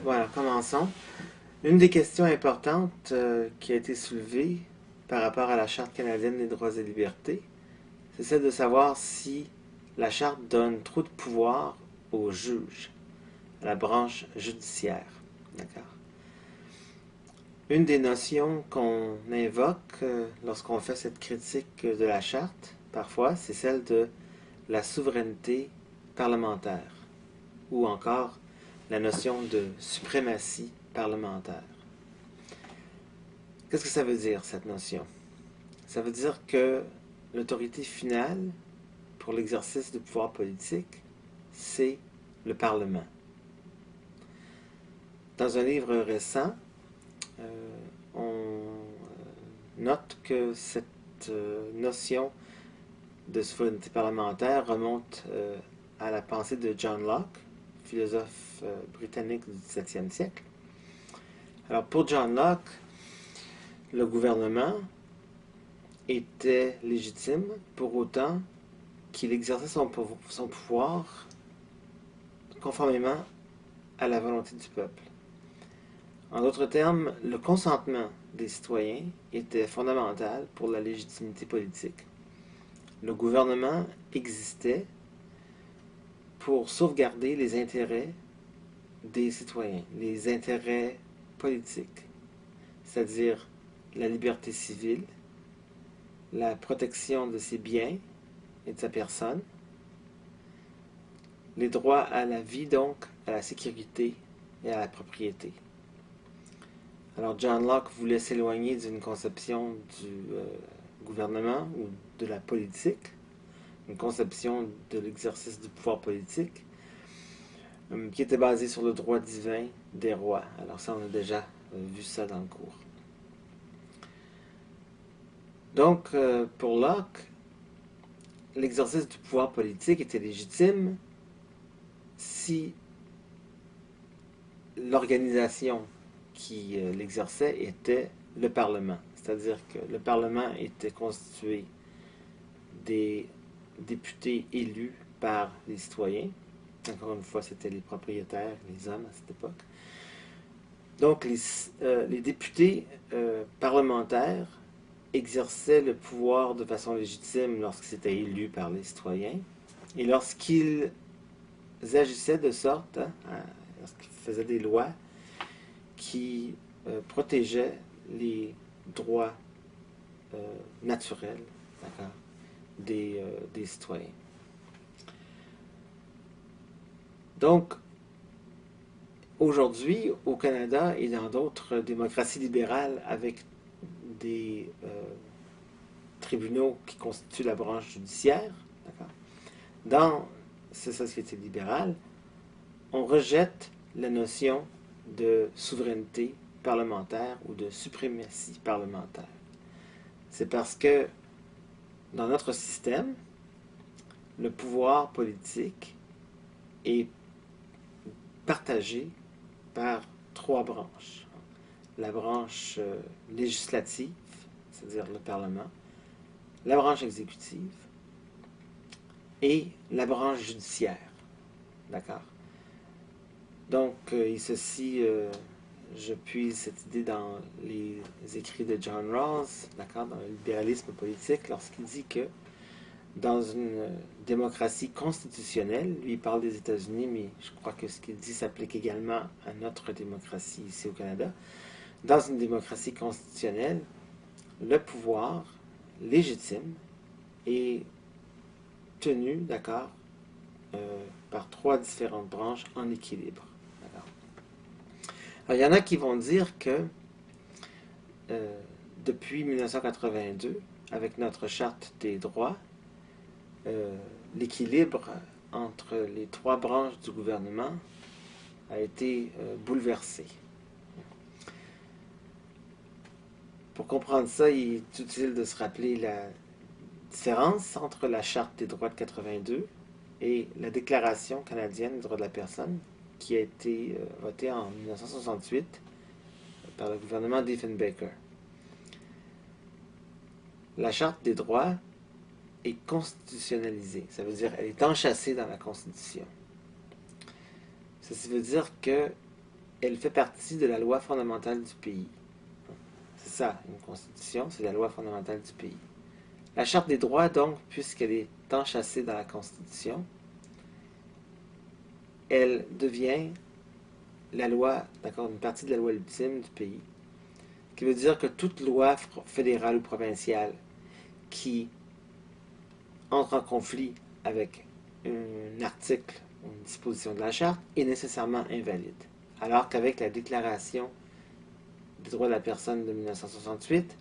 Voilà, commençons. Une des questions importantes qui a été soulevée par rapport à la Charte canadienne des droits et libertés, c'est celle de savoir si la Charte donne trop de pouvoir aux juges, à la branche judiciaire. D'accord? Une des notions qu'on invoque lorsqu'on fait cette critique de la Charte, parfois, c'est celle de la souveraineté parlementaire, ou encore la notion de suprématie parlementaire. Qu'est-ce que ça veut dire, cette notion? Ça veut dire que l'autorité finale pour l'exercice du pouvoir politique, c'est le Parlement. Dans un livre récent, on note que cette notion de souveraineté parlementaire remonte à la pensée de John Locke, philosophe britannique du XVIIe siècle. Alors pour John Locke, le gouvernement était légitime pour autant qu'il exerçait son pouvoir conformément à la volonté du peuple. En d'autres termes, le consentement des citoyens était fondamental pour la légitimité politique. Le gouvernement existait pour sauvegarder les intérêts des citoyens, les intérêts politiques, c'est-à-dire la liberté civile, la protection de ses biens et de sa personne, les droits à la vie, donc à la sécurité et à la propriété. Alors John Locke voulait s'éloigner d'une conception du gouvernement ou de la politique, une conception de l'exercice du pouvoir politique qui était basée sur le droit divin des rois. Alors ça, on a déjà vu ça dans le cours. Donc, pour Locke, l'exercice du pouvoir politique était légitime si l'organisation qui l'exerçait était le Parlement. C'est-à-dire que le Parlement était constitué des députés élus par les citoyens. Encore une fois, c'était les propriétaires, les hommes à cette époque. Donc, les députés parlementaires exerçaient le pouvoir de façon légitime lorsqu'ils étaient élus par les citoyens et lorsqu'ils agissaient de sorte, lorsqu'ils faisaient des lois qui protégeaient les droits naturels, d'accord, des citoyens. Donc, aujourd'hui, au Canada et dans d'autres démocraties libérales avec des tribunaux qui constituent la branche judiciaire, d'accord, dans ces sociétés libérales, on rejette la notion de souveraineté parlementaire ou de suprématie parlementaire. C'est parce que dans notre système, le pouvoir politique est partagé par trois branches. La branche législative, c'est-à-dire le Parlement, la branche exécutive et la branche judiciaire. D'accord? Donc, ceci, je puise cette idée dans les écrits de John Rawls, d'accord, dans le libéralisme politique, lorsqu'il dit que dans une démocratie constitutionnelle, lui il parle des États-Unis, mais je crois que ce qu'il dit s'applique également à notre démocratie ici au Canada, dans une démocratie constitutionnelle, le pouvoir légitime est tenu, d'accord, par trois différentes branches en équilibre. Alors, il y en a qui vont dire que depuis 1982, avec notre charte des droits, l'équilibre entre les trois branches du gouvernement a été bouleversé. Pour comprendre ça, il est utile de se rappeler la différence entre la charte des droits de 82 et la Déclaration canadienne des droits de la personne qui a été votée en 1968 par le gouvernement Diefenbaker. La charte des droits est constitutionnalisée. Ça veut dire qu'elle est enchâssée dans la Constitution. Ceci veut dire que elle fait partie de la loi fondamentale du pays. C'est ça, une constitution, c'est la loi fondamentale du pays. La Charte des droits, donc, puisqu'elle est enchâssée dans la Constitution, elle devient la loi, d'accord, une partie de la loi ultime du pays, qui veut dire que toute loi fédérale ou provinciale qui entre en conflit avec un article ou une disposition de la Charte est nécessairement invalide. Alors qu'avec la Déclaration des droits de la personne de 1968,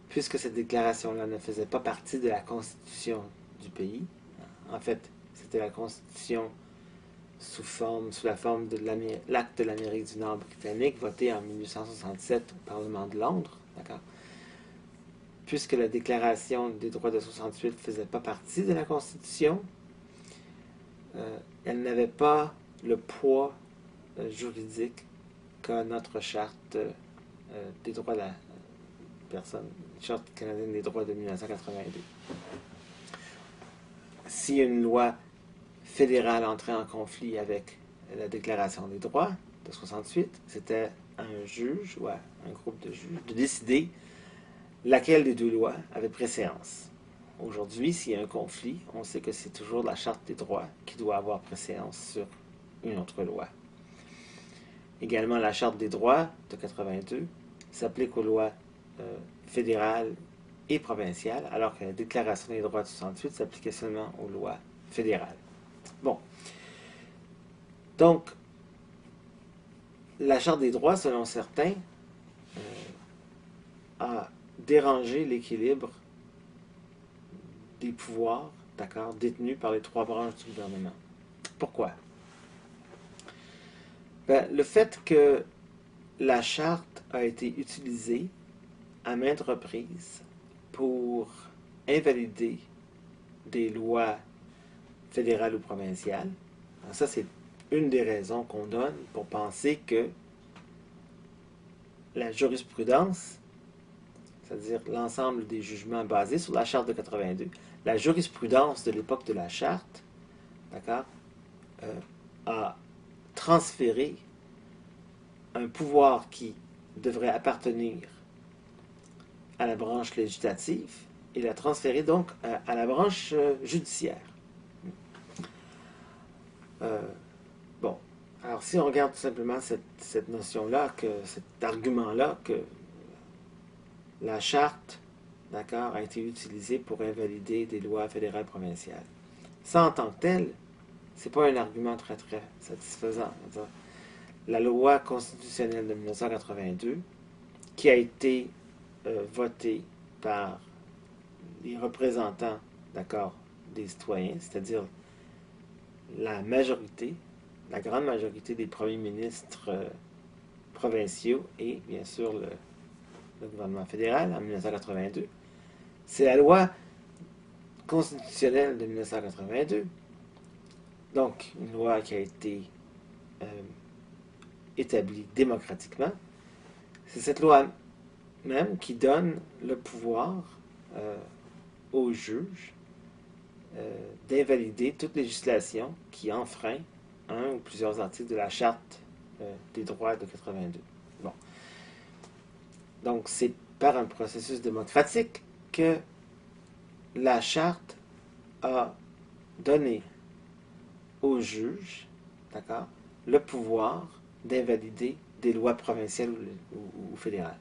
puisque cette déclaration-là ne faisait pas partie de la Constitution du pays, en fait, c'était la Constitution sous la forme de l'acte de l'Amérique du Nord britannique, voté en 1867 au Parlement de Londres, d'accord? Puisque la Déclaration des droits de 68 ne faisait pas partie de la Constitution, elle n'avait pas le poids juridique qu'a notre Charte des droits de la personne, Charte canadienne des droits de 1982. Si une loi fédérale entrait en conflit avec la Déclaration des droits de 68, c'était à un juge ou à un groupe de juges de décider laquelle des deux lois avait préséance. Aujourd'hui, s'il y a un conflit, on sait que c'est toujours la Charte des droits qui doit avoir préséance sur une autre loi. Également, la Charte des droits de 82 s'applique aux lois fédérales et provinciales, alors que la Déclaration des droits de 68 s'appliquait seulement aux lois fédérales. Bon. Donc, la Charte des droits, selon certains, a dérangé l'équilibre des pouvoirs, d'accord, détenus par les trois branches du gouvernement. Pourquoi? Ben, le fait que la Charte a été utilisée à maintes reprises pour invalider des lois fédérales ou provinciales, alors ça c'est une des raisons qu'on donne pour penser que la jurisprudence, c'est-à-dire l'ensemble des jugements basés sur la Charte de 82, la jurisprudence de l'époque de la Charte, d'accord, a transféré un pouvoir qui devrait appartenir à la branche législative et l'a transféré donc à la branche judiciaire. Bon, alors si on regarde tout simplement cette notion-là, cet argument-là, que la Charte, d'accord, a été utilisée pour invalider des lois fédérales provinciales. Ça, en tant que tel, c'est pas un argument très satisfaisant. La loi constitutionnelle de 1982, qui a été votée par les représentants, d'accord, des citoyens, c'est-à-dire la majorité, la grande majorité des premiers ministres provinciaux et bien sûr le gouvernement fédéral en 1982. C'est la loi constitutionnelle de 1982, donc une loi qui a été établie démocratiquement. C'est cette loi même qui donne le pouvoir aux juges d'invalider toute législation qui enfreint un ou plusieurs articles de la Charte des droits de 82. Bon. Donc, c'est par un processus démocratique que la Charte a donné aux juges, d'accord, le pouvoir d'invalider des lois provinciales ou fédérales.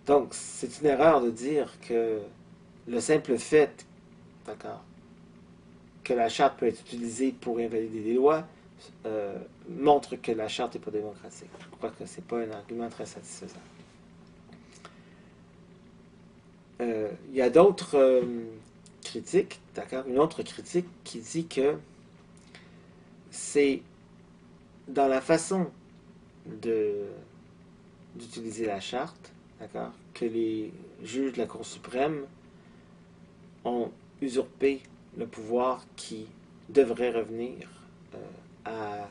Donc, c'est une erreur de dire que le simple fait, d'accord, que la Charte peut être utilisée pour invalider des lois montre que la Charte n'est pas démocratique. Je crois que ce n'est pas un argument très satisfaisant. Il y a d'autres critiques, d'accord, une autre critique qui dit que c'est dans la façon d'utiliser la Charte, d'accord, que les juges de la Cour suprême ont usurpé le pouvoir qui devrait revenir à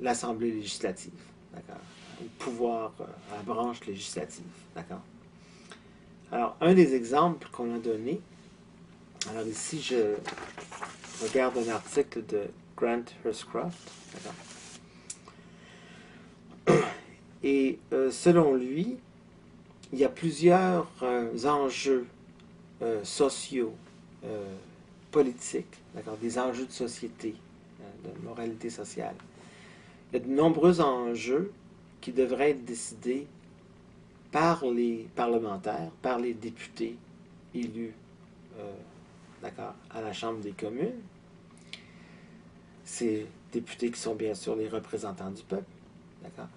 l'Assemblée législative, d'accord, le pouvoir à la branche législative, d'accord. Alors, un des exemples qu'on a donné, alors ici je regarde un article de Grant Hurstcroft, d'accord. Et selon lui, il y a plusieurs enjeux sociaux, politiques, d'accord, des enjeux de société, de moralité sociale. Il y a de nombreux enjeux qui devraient être décidés par les parlementaires, par les députés élus d'accord, à la Chambre des communes. Ces députés qui sont bien sûr les représentants du peuple. D'accord?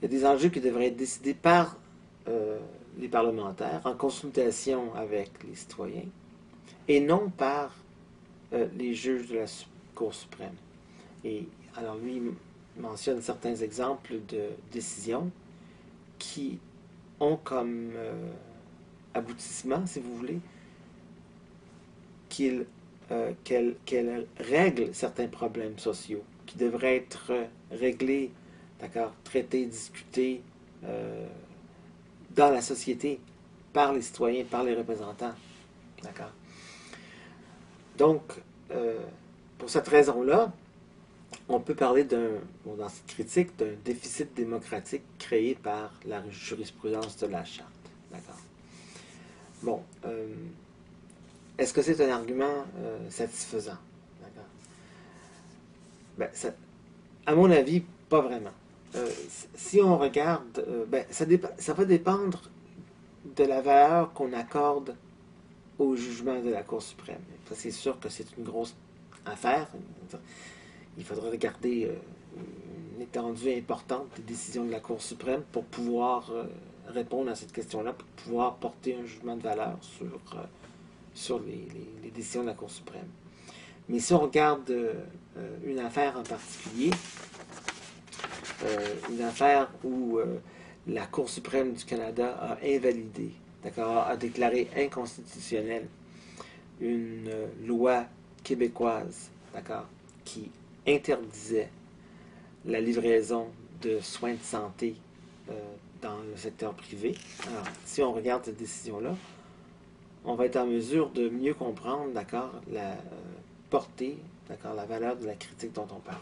Il y a des enjeux qui devraient être décidés par les parlementaires en consultation avec les citoyens et non par les juges de la Cour suprême. Et alors lui il mentionne certains exemples de décisions qui ont comme aboutissement, si vous voulez, qu'elle règle certains problèmes sociaux qui devraient être réglés, d'accord, traités, discutés dans la société par les citoyens, par les représentants. D'accord? Donc, pour cette raison-là, on peut parler dans cette critique, d'un déficit démocratique créé par la jurisprudence de la Charte. D'accord? Bon, est-ce que c'est un argument satisfaisant? D'accord? Ben, à mon avis, pas vraiment. Si on regarde, ça va dépendre de la valeur qu'on accorde au jugement de la Cour suprême. C'est sûr que c'est une grosse affaire. Il faudra regarder une étendue importante des décisions de la Cour suprême pour pouvoir répondre à cette question-là, pour pouvoir porter un jugement de valeur sur les décisions de la Cour suprême. Mais si on regarde une affaire en particulier, une affaire où la Cour suprême du Canada a invalidé, d'accord, a déclaré inconstitutionnelle une loi québécoise, d'accord, qui interdisait la livraison de soins de santé dans le secteur privé. Alors, si on regarde cette décision-là, on va être en mesure de mieux comprendre, d'accord, la portée, d'accord, la valeur de la critique dont on parle.